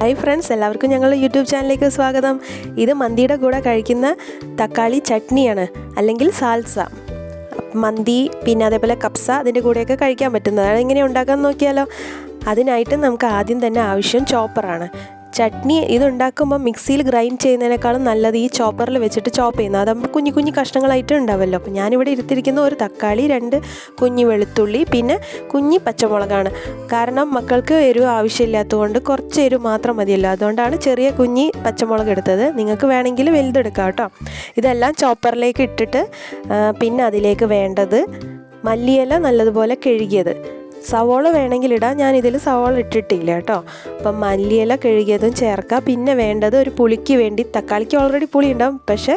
Hi friends, എല്ലാവർക്കും ഞങ്ങളുടെ YouTube ചാനലിലേക്ക് സ്വാഗതം. ഇത് മന്തിയുടെ കൂടെ കഴിക്കുന്ന തക്കാളി ചട്നിയാണ്, അല്ലെങ്കിൽ സാൽസ. മന്തി പിന്നെ അതേപോലെ കപ്സ അതിൻ്റെ കൂടെയൊക്കെ കഴിക്കാൻ പറ്റുന്നതാണ്. എങ്ങനെ ഉണ്ടാക്കാൻ നോക്കിയാലോ? അതിനായിട്ട് നമുക്ക് ആദ്യം തന്നെ ആവശ്യം ചോപ്പറാണ്. ചട്നി ഇതുണ്ടാക്കുമ്പോൾ മിക്സിയിൽ ഗ്രൈൻഡ് ചെയ്യുന്നതിനേക്കാളും നല്ലത് ഈ ചോപ്പറിൽ വെച്ചിട്ട് ചോപ്പ് ചെയ്യുന്നത്. അതാകുമ്പോൾ കുഞ്ഞു കുഞ്ഞു കഷ്ണങ്ങളായിട്ട് ഉണ്ടാവുമല്ലോ. അപ്പോൾ ഞാനിവിടെ എടുത്തിരിക്കുന്ന ഒരു തക്കാളി, 2 കുഞ്ഞു വെളുത്തുള്ളി, പിന്നെ കുഞ്ഞി പച്ചമുളകാണ്. കാരണം മക്കൾക്ക് എരിവ് ആവശ്യമില്ലാത്തതുകൊണ്ട് കുറച്ച് എരിവ് മാത്രം മതിയല്ലോ, അതുകൊണ്ടാണ് ചെറിയ കുഞ്ഞി പച്ചമുളക് എടുത്തത്. നിങ്ങൾക്ക് വേണമെങ്കിൽ വലുതെടുക്കാം കേട്ടോ. ഇതെല്ലാം ചോപ്പറിലേക്ക് ഇട്ടിട്ട് പിന്നെ അതിലേക്ക് വേണ്ടത് മല്ലിയില നല്ലതുപോലെ കഴുകിയത്, സവോള വേണമെങ്കിൽ ഇടാം, ഞാനിതിൽ സവോള ഇട്ടിട്ടില്ല കേട്ടോ. അപ്പം മല്ലിയില കഴുകിയതും ചേർക്കുക. പിന്നെ വേണ്ടത് ഒരു പുളിക്ക് വേണ്ടി, തക്കാളിക്ക് ഓൾറെഡി പുളി ഉണ്ടാവും, പക്ഷേ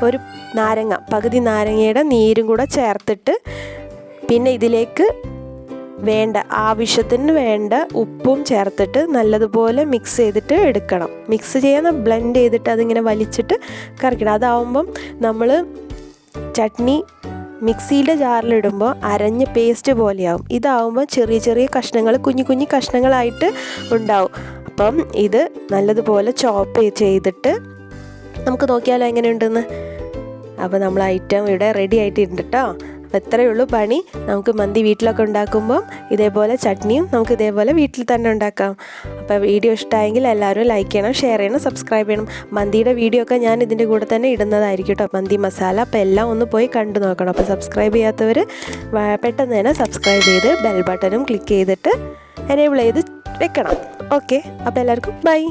ഒരു നാരങ്ങ, പകുതി നാരങ്ങയുടെ നീരും കൂടെ ചേർത്തിട്ട് പിന്നെ ഇതിലേക്ക് ആവശ്യത്തിന് വേണ്ട ഉപ്പും ചേർത്തിട്ട് നല്ലതുപോലെ മിക്സ് ചെയ്തിട്ട് എടുക്കണം. മിക്സ് ചെയ്യാൻ ബ്ലെൻഡ് ചെയ്തിട്ട് അതിങ്ങനെ വലിച്ചിട്ട് കറക്കണം. അതാവുമ്പം നമ്മൾ ചട്നി മിക്സിയുടെ ജാറിലിടുമ്പോൾ അരഞ്ഞ് പേസ്റ്റ് പോലെയാവും. ഇതാവുമ്പോൾ ചെറിയ ചെറിയ കഷ്ണങ്ങൾ, കുഞ്ഞു കുഞ്ഞു കഷ്ണങ്ങളായിട്ട് ഉണ്ടാവും. അപ്പം ഇത് നല്ലതുപോലെ ചോപ്പ് ചെയ്തിട്ട് നമുക്ക് നോക്കിയാലോ എങ്ങനെയുണ്ടെന്ന്. അപ്പോൾ നമ്മൾ ഐറ്റം ഇവിടെ റെഡി ആയിട്ടുണ്ട് കേട്ടോ. അപ്പോൾ ഇത്രയേ ഉള്ളൂ പണി. നമുക്ക് മന്തി വീട്ടിലൊക്കെ ഉണ്ടാക്കുമ്പം ഇതേപോലെ ചട്നിയും നമുക്ക് ഇതേപോലെ വീട്ടിൽ തന്നെ ഉണ്ടാക്കാം. അപ്പോൾ വീഡിയോ ഇഷ്ടമായെങ്കിൽ എല്ലാവരും ലൈക്ക് ചെയ്യണം, ഷെയർ ചെയ്യണം, സബ്സ്ക്രൈബ് ചെയ്യണം. മന്തിയുടെ വീഡിയോ ഒക്കെ ഞാൻ ഇതിൻ്റെ കൂടെ തന്നെ ഇടുന്നതായിരിക്കും കേട്ടോ, മന്തി മസാല. അപ്പോൾ എല്ലാം ഒന്ന് പോയി കണ്ടു നോക്കണം. അപ്പോൾ സബ്സ്ക്രൈബ് ചെയ്യാത്തവർ പെട്ടെന്ന് തന്നെ സബ്സ്ക്രൈബ് ചെയ്ത് ബെൽ ബട്ടണും ക്ലിക്ക് ചെയ്തിട്ട് എനേബിൾ ചെയ്ത് വെക്കണം. ഓക്കെ, അപ്പോൾ എല്ലാവർക്കും ബൈ.